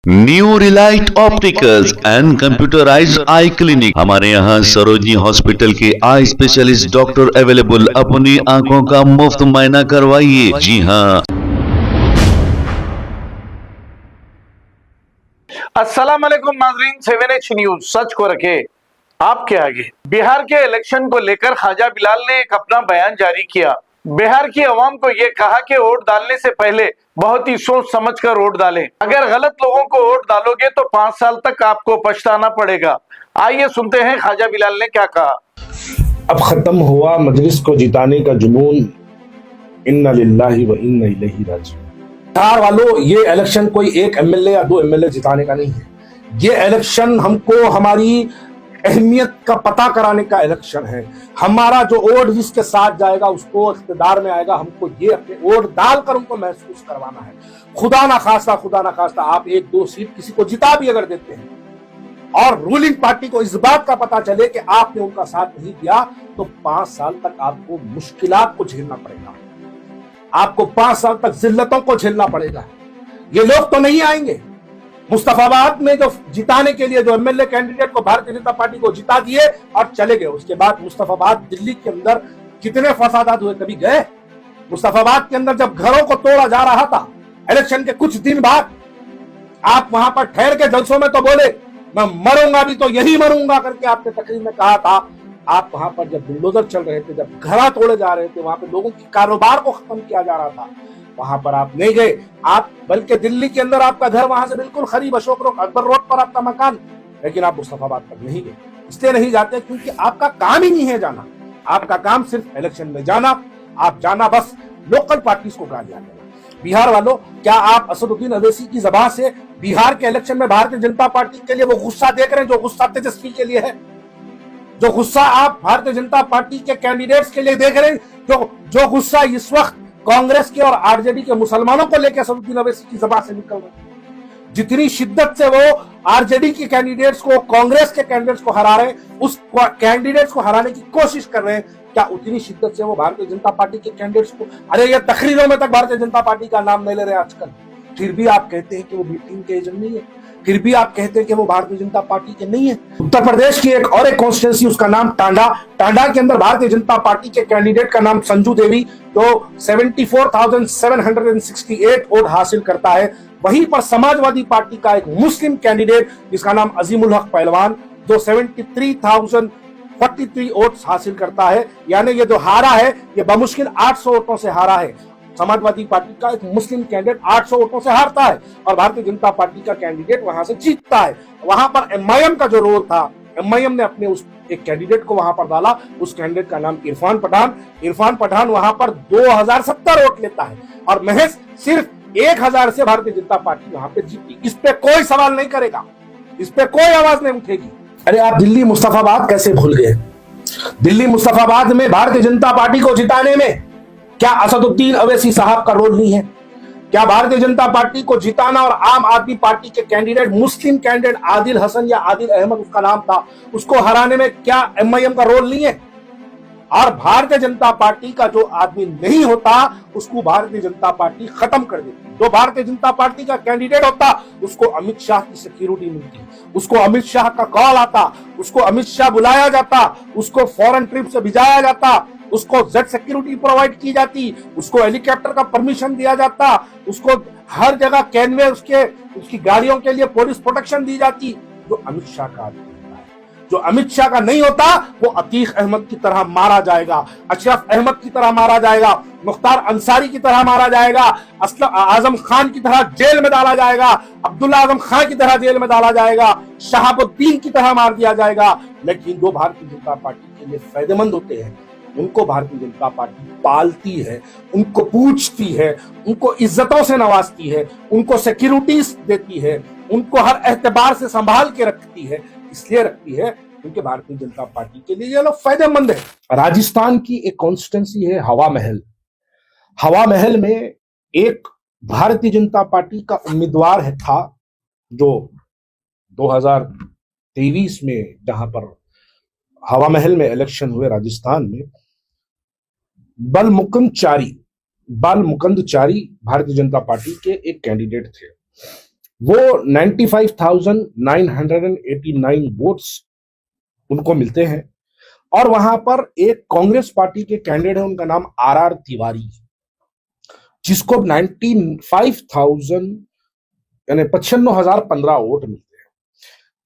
New Relight opticals and computerised I clinic. हमारे यहाँ Sarojini hospital के आई स्पेशलिस्ट डॉक्टर अवेलेबल। अपनी आंखों का मुफ्त मुआयना करवाइए। जी हाँ। अस्सलाम वालेकुम नाज़रीन, 7H न्यूज सच को रखे आपके आगे। बिहार के इलेक्शन को लेकर ख्वाजा बिलाल ने एक अपना बयान जारी किया। बिहार की आवाम को यह कहा कि वोट डालने से पहले बहुत ही सोच समझकर वोट डालें। अगर गलत लोगों को वोट डालोगे तो 5 साल तक आपको पछताना पड़ेगा। आइए सुनते हैं ख्वाजा बिलाल ने क्या कहा। अब खत्म हुआ मजलिस को जिताने का जुनून। इन्ना लिल्लाहि व इन्ना इलैहि राजिऊन। बिहार वालों, ये इलेक्शन कोई एक एमएलए या 2 एमएलए जिताने का नहीं है। ये इलेक्शन हमको हमारी अहमियत का पता कराने का इलेक्शन है। हमारा जो वोट जिसके साथ जाएगा उसको इख्तिदार में आएगा। हमको ये अपने वोट डालकर उनको महसूस करवाना है। खुदा ना खास्ता आप 1-2 सीट किसी को जिता भी अगर देते हैं और रूलिंग पार्टी को इस बात का पता चले कि आपने उनका साथ नहीं दिया तो 5 साल तक आपको मुश्किलात को झेलना पड़ेगा। आपको 5 साल तक जिल्लतों को झेलना पड़ेगा। ये लोग तो नहीं आएंगे। मुस्तफाबाद में जो जिताने के लिए जो एमएलए कैंडिडेट को भारतीय जनता पार्टी को जिता दिए और चले गए, उसके बाद मुस्तफाबाद दिल्ली के अंदर कितने फसादात हुए, कभी गए? मुस्तफाबाद के अंदर जब घरों को तोड़ा जा रहा था इलेक्शन के कुछ दिन बाद, आप वहां पर ठहर के जलसों में तो बोले मैं मरूंगा भी तो यही मरूंगा करके आपने तकरीर में कहा था। आप वहां पर जब बुलडोजर चल रहे थे, जब घर तोड़े जा रहे थे, वहां पे लोगों के कारोबार को खत्म किया जा रहा था, वहां पर आप नहीं गए। आप बल्कि दिल्ली के अंदर आपका घर वहां से बिल्कुल करीब अशोक रोड अकबर रोड पर आपका मकान, लेकिन आप मुस्तफाबाद तक नहीं गए। इसलिए नहीं जाते क्योंकि आपका काम ही नहीं है जाना। आपका काम सिर्फ इलेक्शन में जाना। आप जाना बस लोकल पार्टीज को गालियां देना। बिहार वालों, क्या आप असदुद्दीन अवैसी की ज़बान से बिहार के इलेक्शन में भारतीय जनता पार्टी के लिए वो गुस्सा देख रहे हैं जो गुस्सा तेजस्वी के लिए है? जो गुस्सा आप भारतीय जनता पार्टी के कैंडिडेट्स के लिए देख रहे हैं, जो गुस्सा इस वक्त कांग्रेस के और आरजेडी के मुसलमानों को लेकर असदुद्दीन अवैसी की ज़बान से निकल रहा है, जितनी शिद्दत से वो आरजेडी के कैंडिडेट्स को, कांग्रेस के कैंडिडेट्स को हरा रहे, उस कैंडिडेट्स को हराने की कोशिश कर रहे हैं, क्या उतनी शिद्दत से वो भारतीय जनता पार्टी के कैंडिडेट्स को? अरे ये तकरीरों में तक भारतीय जनता पार्टी का नाम नहीं ले रहे आजकल, फिर भी आप कहते हैं कि वो मीटिंग के एजेंट नहीं है, फिर भी आप कहते हैं कि वो भारतीय जनता पार्टी के नहीं है। उत्तर प्रदेश की एक कॉन्स्टिट्यूंसी, उसका नाम टांडा के अंदर भारतीय जनता पार्टी के कैंडिडेट का नाम संजू देवी, जो 74,768 वोट हासिल करता है। वहीं पर समाजवादी पार्टी का एक मुस्लिम कैंडिडेट जिसका नाम अजीमुल हक पहलवान, जो 73,043 वोट हासिल करता है। यानी ये जो हारा है ये बमुश्किल 800 वोटों से हारा है। समाजवादी पार्टी का एक मुस्लिम कैंडिडेट 800 वोटों से हारता है और भारतीय जनता पार्टी का कैंडिडेट वहां से जीतता है। वहां पर एमआईएम का जो रोल था, एमआईएम ने अपने उस एक कैंडिडेट को वहां पर डाला। उस कैंडिडेट का नाम इरफान पठान वहां पर 2070 वोट लेता है और महज सिर्फ 1000 से भारतीय जनता पार्टी वहां पे जीती। इस पे कोई सवाल नहीं करेगा, इस पे कोई आवाज नहीं उठेगी। अरे आप दिल्ली मुस्तफाबाद कैसे भूल गए? दिल्ली मुस्तफाबाद में भारतीय जनता पार्टी को जिताने में क्या असदुद्दीन अवैसी साहब का रोल नहीं है? क्या भारतीय जनता पार्टी को जिताना और आम आदमी पार्टी के कैंडिडेट, मुस्लिम कैंडिडेट आदिल हसन या आदिल अहमद उसका नाम था, उसको हराने में क्या एमआईएम का रोल नहीं है? और भारतीय जनता पार्टी का जो आदमी नहीं होता उसको भारतीय जनता पार्टी खत्म कर देती। जो भारतीय जनता पार्टी का कैंडिडेट होता उसको अमित शाह की सिक्योरिटी मिलती, उसको अमित शाह का कॉल आता, उसको अमित शाह बुलाया जाता, उसको फॉरेन ट्रिप से भिजाया जाता, उसको जेड सिक्योरिटी प्रोवाइड की जाती, उसको हेलीकॉप्टर का परमिशन दिया जाता, उसको हर जगह कैनवे उसकी गाड़ियों के लिए पुलिस प्रोटेक्शन दी जाती। जो अमित शाह का आदमी होता है, जो अमित शाह का नहीं होता, वो अतीक अहमद की तरह मारा जाएगा, अशरफ अहमद की तरह मारा जाएगा, मुख्तार अंसारी की तरह मारा जाएगा, आजम खान की तरह जेल में डाला जाएगा, अब्दुल्ला आजम खान की तरह जेल में डाला जाएगा, शहाबुद्दीन की तरह मार दिया जाएगा। लेकिन जो भारतीय जनता पार्टी के लिए फायदेमंद होते हैं उनको भारतीय जनता पार्टी पालती है, उनको पूछती है, उनको इज्जतों से नवाजती है, उनको सिक्योरिटीज देती है, उनको हर एतबार से संभाल के रखती है। इसलिए रखती है क्योंकि भारतीय जनता पार्टी के लिए ये लोग फायदेमंद है। राजस्थान की एक कॉन्स्टिट्यूंसी है हवा महल। हवा महल में एक भारतीय जनता पार्टी का उम्मीदवार था जो 2023 में जहां पर हवा महल में इलेक्शन हुए राजस्थान में, बालमुकुंद चारी भारतीय जनता पार्टी के एक कैंडिडेट थे। वो 95,989 वोट्स उनको मिलते हैं। और वहां पर एक कांग्रेस पार्टी के कैंडिडेट है, उनका नाम आर तिवारी, जिसको 95,000 यानी 95,015 वोट मिलते हैं।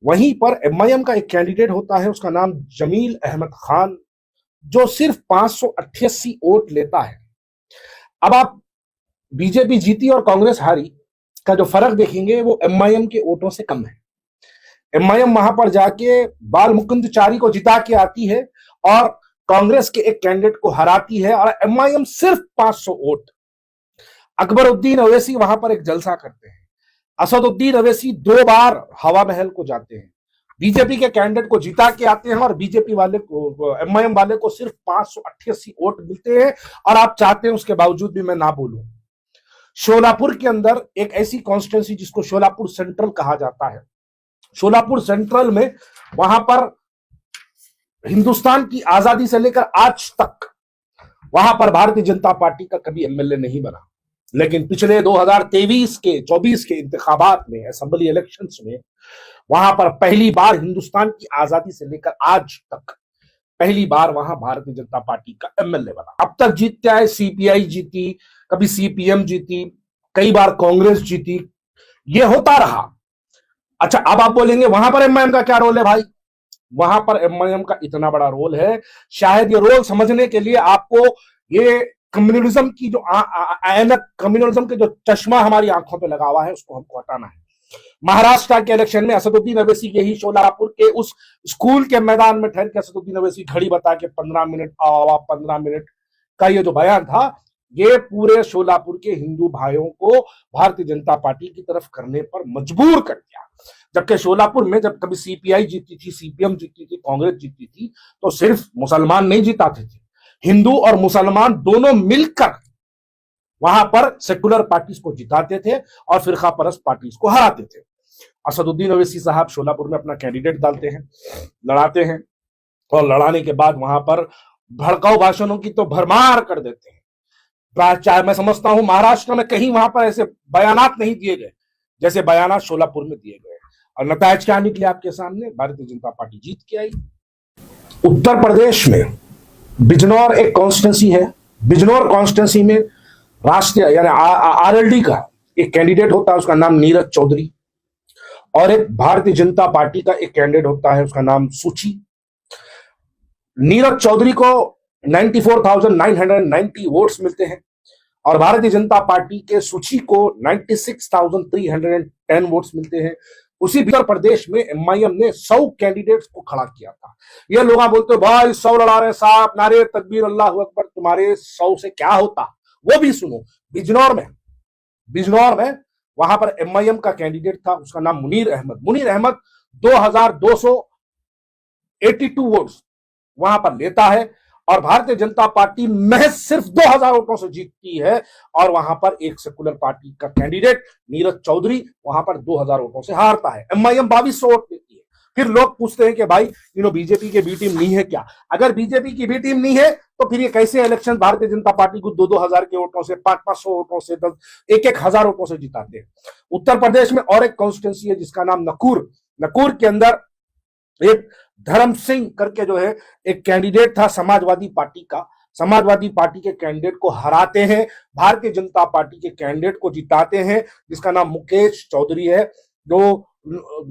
वहीं पर एमआईएम का एक कैंडिडेट होता है, उसका नाम जमील अहमद खान, जो सिर्फ 588 वोट लेता है। अब आप बीजेपी जीती और कांग्रेस हारी का जो फर्क देखेंगे वो एमआईएम के वोटों से कम है। एमआईएम वहां पर जाके बाल मुकुंद चारी को जिता के आती है और कांग्रेस के एक कैंडिडेट को हराती है, और एमआईएम सिर्फ 500 वोट। अकबरुद्दीन अवैसी वहां पर एक जलसा करते हैं। असदुद्दीन अवैसी 2 बार हवा महल को जाते हैं, बीजेपी के कैंडिडेट को जिता के आते हैं, और बीजेपी वाले को, एमआईएम वाले को सिर्फ 588 वोट मिलते हैं। और आप चाहते हैं उसके बावजूद भी मैं ना बोलूं। शोलापुर के अंदर एक ऐसी कॉन्स्टिट्यूंसी जिसको शोलापुर सेंट्रल कहा जाता है, शोलापुर सेंट्रल में वहां पर हिंदुस्तान की आजादी से लेकर आज तक वहां पर भारतीय जनता पार्टी का कभी एमएलए नहीं बना। लेकिन पिछले 2023 के 24 के इंतखाबात में, असेंबली इलेक्शंस में, वहां पर पहली बार हिंदुस्तान की आजादी से लेकर आज तक पहली बार वहां भारतीय जनता पार्टी का एमएलए बना। अब तक जीतते आए, सीपीआई जीती, कभी सीपीएम जीती, कई बार कांग्रेस जीती, ये होता रहा। अच्छा, अब आप बोलेंगे वहां पर एमआईएम का क्या रोल है? भाई, वहां पर एमआईएम का इतना बड़ा रोल है, शायद ये रोल समझने के लिए आपको ये कम्युनलिज्म की जो ऐनक, कम्युनलिज्म के जो चश्मा हमारी आंखों पे लगा हुआ है, उसको हमको हटाना है। महाराष्ट्र के इलेक्शन में असदुद्दीन अवैसी के ही शोलापुर के उस स्कूल के मैदान में ठहर के असदुद्दीन अवैसी घड़ी बता के 15 मिनट 15 मिनट का ये जो बयान था, ये पूरे शोलापुर के हिंदू भाइयों को भारतीय जनता पार्टी की तरफ करने पर मजबूर कर दिया। जबकि शोलापुर में जब कभी सीपीआई जीती थी, सीपीएम जीती थी, कांग्रेस जीती थी, तो सिर्फ मुसलमान नहीं जिताते थे, हिंदू और मुसलमान दोनों मिलकर वहां पर सेकुलर पार्टीज को जिताते थे और फिरका परस्त पार्टीज को हराते थे। असदुद्दीन अवैसी साहब शोलापुर में अपना कैंडिडेट डालते हैं, लड़ाते हैं, और लड़ाने के बाद वहां पर भड़काऊ भाषणों की तो भरमार कर देते हैं। चाहे मैं समझता हूं महाराष्ट्र में कहीं वहां पर ऐसे बयानात नहीं दिए गए जैसे बयानात शोलापुर में दिए गए, और नतायज क्या निकले आपके सामने? भारतीय जनता पार्टी जीत के आई। उत्तर प्रदेश में बिजनौर एक कॉन्स्टिट्यूंसी है। बिजनौर कॉन्स्टिट्यूंसी में राष्ट्रीय यानी आरएलडी का एक कैंडिडेट होता है, उसका नाम नीरज चौधरी, और एक भारतीय जनता पार्टी का एक कैंडिडेट होता है, उसका नाम सूची। नीरज चौधरी को 94,990 वोट्स मिलते हैं, और भारतीय जनता पार्टी के सूची को 96,310 वोट्स मिलते हैं। उसी उत्तर प्रदेश में एमआईएम ने 100 कैंडिडेट्स को खड़ा किया था। ये लोग बोलते भाई 100 लड़ा रहे साहब, नारे तकबीर अल्लाह अकबर, तुम्हारे 100 से क्या होता, वो भी सुनो। बिजनौर में वहां पर एमआईएम का कैंडिडेट था, उसका नाम मुनीर अहमद 2,282 वोट्स वहां पर लेता है, और भारतीय जनता पार्टी महज सिर्फ 2,000 वोटों से जीतती है, और वहां पर एक सेकुलर पार्टी का कैंडिडेट नीरज चौधरी वहां पर 2,000 वोटों से हारता है। एमआईएम 2200 वोट देती है। फिर लोग पूछते हैं कि भाई बीजेपी की बी टीम नहीं है क्या? अगर बीजेपी की बी टीम नहीं है तो फिर ये कैसे इलेक्शन भारतीय जनता पार्टी को 2,000 के वोटों से, 500 वोटों से, 1,000 वोटों से जिताते हैं? उत्तर प्रदेश में और एक कॉन्स्टिट्यूंसी है जिसका नाम नकुर के अंदर एक धर्म सिंह करके जो है एक कैंडिडेट था समाजवादी पार्टी का। समाजवादी पार्टी के कैंडिडेट को हराते हैं, भारतीय जनता पार्टी के कैंडिडेट को जिताते हैं, जिसका नाम मुकेश चौधरी है। जो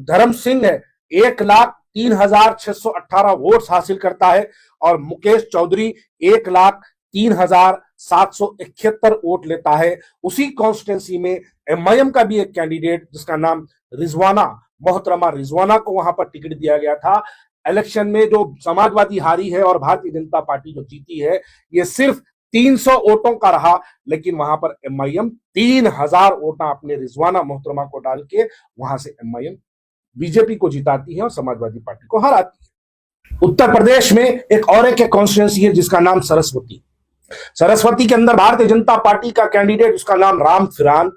धर्म सिंह है 1,03,618 वोट्स हासिल करता है, और मुकेश चौधरी 1,03,771 वोट लेता है। उसी कॉन्स्टिट्यूंसी में एमआईएम का भी एक कैंडिडेट जिसका नाम मोहतरमा रिजवाना को वहां पर टिकट दिया गया था। इलेक्शन में जो समाजवादी हारी है और भारतीय जनता पार्टी जो जीती है, ये सिर्फ 300 वोटों का रहा, लेकिन वहां पर एमआईएम 3,000 वोट अपने रिजवाना मोहतरमा को डाल के वहां से एमआईएम बीजेपी को जिताती है और समाजवादी पार्टी को हराती है। उत्तर प्रदेश में एक कॉन्स्टिट्यूंसी है जिसका नाम सरस्वती के अंदर भारतीय जनता पार्टी का कैंडिडेट उसका नाम राम फिरान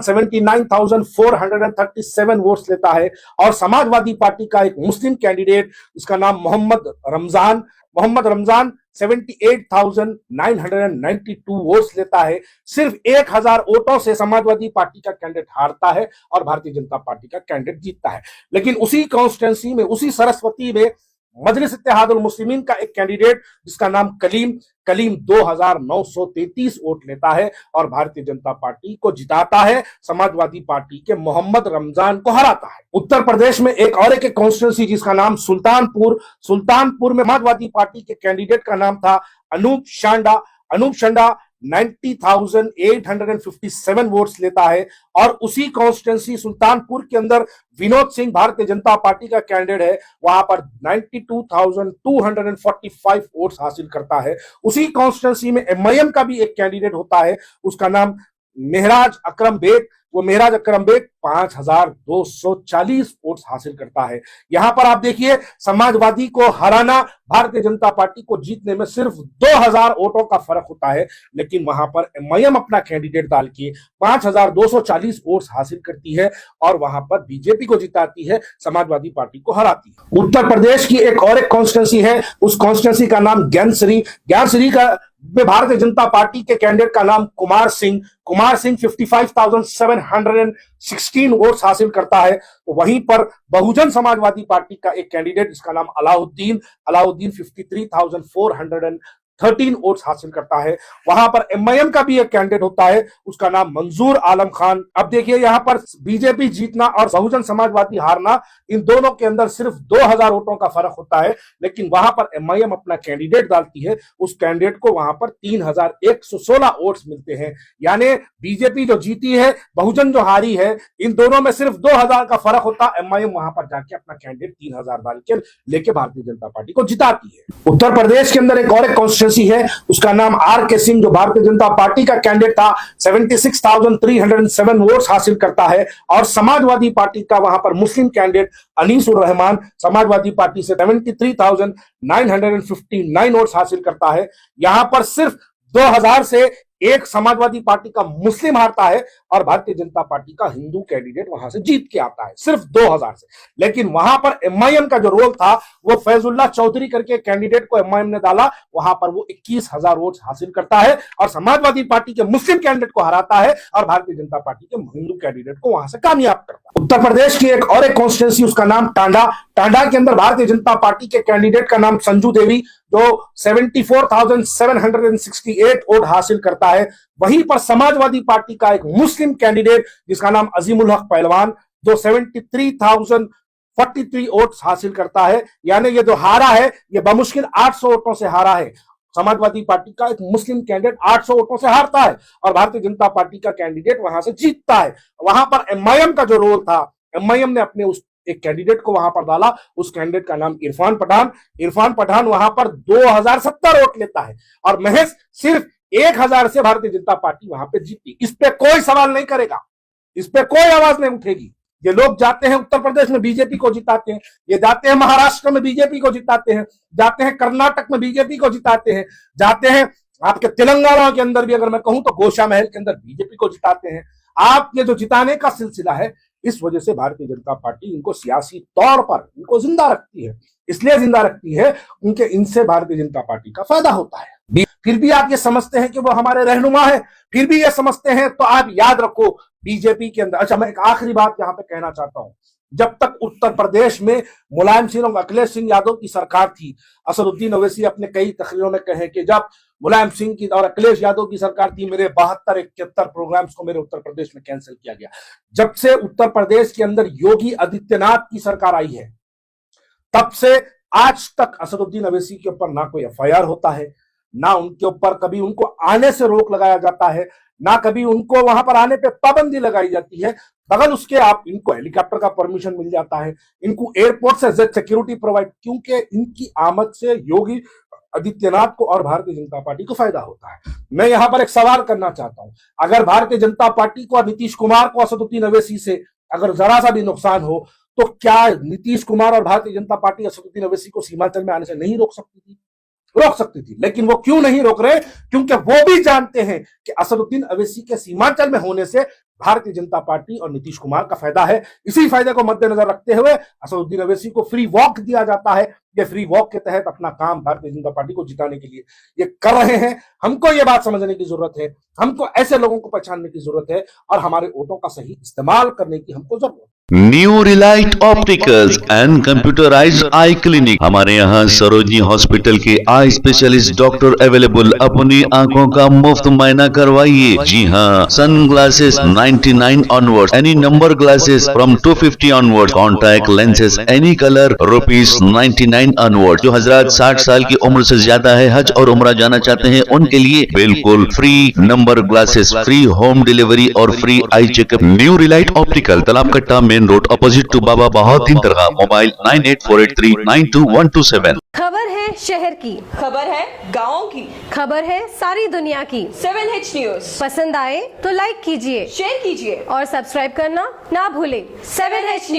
79,437 वोट्स लेता है, और समाजवादी पार्टी का एक मुस्लिम कैंडिडेट उसका नाम मोहम्मद रमजान 78,992 वोट्स लेता है। सिर्फ 1000 वोटों से समाजवादी पार्टी का कैंडिडेट हारता है और भारतीय जनता पार्टी का कैंडिडेट जीतता है। लेकिन उसी कॉन्स्टिट्यूंसी में, उसी सरस्वती में मजलिस इत्तेहादुल मुस्लिमीन का एक कैंडिडेट जिसका नाम कलीम 2933 वोट लेता है और भारतीय जनता पार्टी को जिताता है, समाजवादी पार्टी के मोहम्मद रमजान को हराता है। उत्तर प्रदेश में एक और एक कॉन्स्टिट्यूंसी जिसका नाम सुल्तानपुर में समाजवादी पार्टी के कैंडिडेट का नाम था अनूप शांडा 90,857 वोट्स लेता है और उसी कॉन्स्टिट्यूंसी सुल्तानपुर के अंदर विनोद सिंह भारतीय जनता पार्टी का कैंडिडेट है, वहां पर 92,245 वोट्स हासिल करता है। उसी कॉन्स्टिट्यूंसी में एमआईएम का भी एक कैंडिडेट होता है, उसका नाम मेहराज अकरम बेग। वो मेहराज अकरम बेग 5,240 वोट्स हासिल करता है। यहां पर आप देखिए, समाजवादी को हराना भारतीय जनता पार्टी को जीतने में सिर्फ 2000 वोटों का फर्क होता है, लेकिन वहां पर एमआईएम अपना कैंडिडेट डाल के 5,240 वोट्स हासिल करती है और वहां पर बीजेपी को जिताती है, समाजवादी पार्टी को हराती है। उत्तर प्रदेश की एक और एक कॉन्स्टिट्यूंसी है, उस कॉन्स्टिट्यूंसी का नाम ज्ञानश्री का में भारतीय जनता पार्टी के कैंडिडेट का नाम कुमार सिंह 55,716 वोट्स हासिल करता है। तो वहीं पर बहुजन समाजवादी पार्टी का एक कैंडिडेट जिसका नाम अलाउद्दीन 53,413 वोट्स हासिल करता है। वहां पर एमआईएम का भी एक कैंडिडेट होता है, उसका नाम मंजूर आलम खान। अब देखिए, यहां पर बीजेपी जीतना और बहुजन समाजवादी हारना, इन दोनों के अंदर सिर्फ 2000 वोटों का फर्क होता है, लेकिन वहां पर एमआईएम अपना कैंडिडेट डालती है, उस कैंडिडेट को वहां पर 3116 वोट्स मिलते हैं। यानी बीजेपी जो जीती है, बहुजन जो हारी है, इन दोनों में सिर्फ 2000 का फर्क होता। एमआईएम वहां पर जाके अपना कैंडिडेट 3000 डाल के लेके भारतीय जनता पार्टी को जिताती है। उत्तर प्रदेश के अंदर एक और है, उसका नाम आर के सिंह, जो भारतीय जनता पार्टी का कैंडिडेट था, 76,307 वोट्स हासिल करता है और समाजवादी पार्टी का वहां पर मुस्लिम कैंडिडेट अनीसुर रहमान समाजवादी पार्टी से 73,959 वोट्स हासिल करता है। यहां पर सिर्फ 2000 से एक समाजवादी पार्टी का मुस्लिम हारता है और भारतीय जनता पार्टी का हिंदू कैंडिडेट वहां से जीत के आता है, सिर्फ 2000 से। लेकिन वहां पर एमआईएम का जो रोल था, वो फैजुल्ला चौधरी करके कैंडिडेट को एमआईएम ने डाला, वहां पर वो 21,000 वोट्स हासिल करता है और समाजवादी पार्टी के मुस्लिम कैंडिडेट को हराता है और भारतीय जनता पार्टी के हिंदू कैंडिडेट को वहां से कामयाब करता है। उत्तर प्रदेश की एक और एक कॉन्स्टिट्यूंसी, उसका नाम टांडा के अंदर भारतीय जनता पार्टी के कैंडिडेट का नाम संजू देवी, जो 74,768 वोट हासिल करता है। वहीं पर समाजवादी पार्टी का एक मुस्लिम कैंडिडेट जिसका नाम अजीमुल हक पहलवान, जो 73,043 वोट्स हासिल करता है। यानी ये जो हारा है, ये बमुश्किल 800 वोटों से हारा है। समाजवादी पार्टी का एक मुस्लिम कैंडिडेट 800 वोटों से हारता है और भारतीय जनता पार्टी का कैंडिडेट वहां से जीतता है। वहां पर एमआईएम का जो रोल था, एमआईएम ने अपने उस एक कैंडिडेट को वहां पर डाला, उस कैंडिडेट का नाम इरफान पठान वहां पर 2070 वोट लेता है और महज सिर्फ 1000 से भारतीय जनता पार्टी वहां पे जीती। इस पे कोई सवाल नहीं करेगा, इस पे कोई आवाज नहीं उठेगी। ये लोग जाते हैं उत्तर प्रदेश में बीजेपी को जिताते हैं, ये जाते हैं महाराष्ट्र में बीजेपी को जिताते हैं, जाते हैं कर्नाटक में बीजेपी को जिताते हैं, जाते हैं आपके तेलंगाना के अंदर भी अगर मैं कहूं तो गोशा महल के अंदर बीजेपी को जिताते हैं। आप ये जो जिताने का सिलसिला है, इस वजह से भारतीय जनता पार्टी इनको सियासी तौर पर इनको जिंदा रखती है। इसलिए जिंदा रखती है उनके इनसे भारतीय जनता पार्टी का फायदा होता है। फिर भी आप ये समझते हैं कि वो हमारे रहनुमा है, फिर भी ये समझते हैं, तो आप याद रखो बीजेपी के अंदर। अच्छा, मैं एक आखिरी बात यहां पे कहना चाहता हूं। जब तक उत्तर प्रदेश में मुलायम सिंह और अखिलेश सिंह यादव की सरकार थी, असदुद्दीन ओवैसी अपने कई तकरीरों में कहे कि जब मुलायम सिंह की और अखिलेश यादव की सरकार थी, मेरे 72-71 प्रोग्राम्स को मेरे उत्तर प्रदेश में कैंसिल किया गया। जब से उत्तर प्रदेश के अंदर योगी आदित्यनाथ की सरकार आई है, तब से आज तक असदुद्दीन ओवैसी के ऊपर ना कोई एफआईआर होता है, ना उनके ऊपर कभी उनको आने से रोक लगाया जाता है, ना कभी उनको वहां पर आने पे पाबंदी लगाई जाती है। बगल उसके आप इनको हेलीकॉप्टर का परमिशन मिल जाता है, इनको एयरपोर्ट से जेड सिक्योरिटी प्रोवाइड, क्योंकि इनकी आमद से योगी आदित्यनाथ को और भारतीय जनता पार्टी को फायदा होता है। मैं यहां पर एक सवाल करना चाहता हूं, अगर भारतीय जनता पार्टी को और नीतीश कुमार को असदुद्दीन ओवैसी से अगर जरा सा भी नुकसान हो, तो क्या नीतीश कुमार और भारतीय जनता पार्टी असदुद्दीन ओवैसी को सीमांचल में आने से नहीं रोक सकती थी? रोक सकती थी, लेकिन वो क्यों नहीं रोक रहे? क्योंकि वो भी जानते हैं कि असदुद्दीन ओवैसी के सीमांचल में होने से भारतीय जनता पार्टी और नीतीश कुमार का फायदा है। इसी फायदे को मद्देनजर रखते हुए असदुद्दीन अवैसी को फ्री वॉक दिया जाता है। ये फ्री वॉक के तहत अपना काम भारतीय जनता पार्टी को जिताने के लिए ये कर रहे हैं। हमको ये बात समझने की जरूरत है, हमको ऐसे लोगों को पहचानने की जरूरत है और हमारे वोटों का सही इस्तेमाल करने की हमको जरूरत है। New Relight opticals and computerised I clinic. हमारे यहाँ सरोजनी हॉस्पिटल के आई स्पेशलिस्ट डॉक्टर अवेलेबल। अपनी आंखों का मुफ्त मुआयना करवाइए। जी हाँ, sun glasses 99 onward, any number glasses from 250 onward, contact lenses any colour ₹99 onward. जो हजरात 60 साल की उम्र से ज्यादा है, हज और उम्रा जाना चाहते हैं, उनके लिए बिल्कुल free number glasses, free home delivery और free eye checkup. New relight optical, Talab Katta, main road, opposite to Baba Bahauddin Dargah. Mobile 9848392127। खबर है शहर की, खबर है गाँव की, खबर है सारी दुनिया की। 7H न्यूज पसंद आए तो लाइक कीजिए, शेयर कीजिए और सब्सक्राइब करना ना भूलें। 7H news.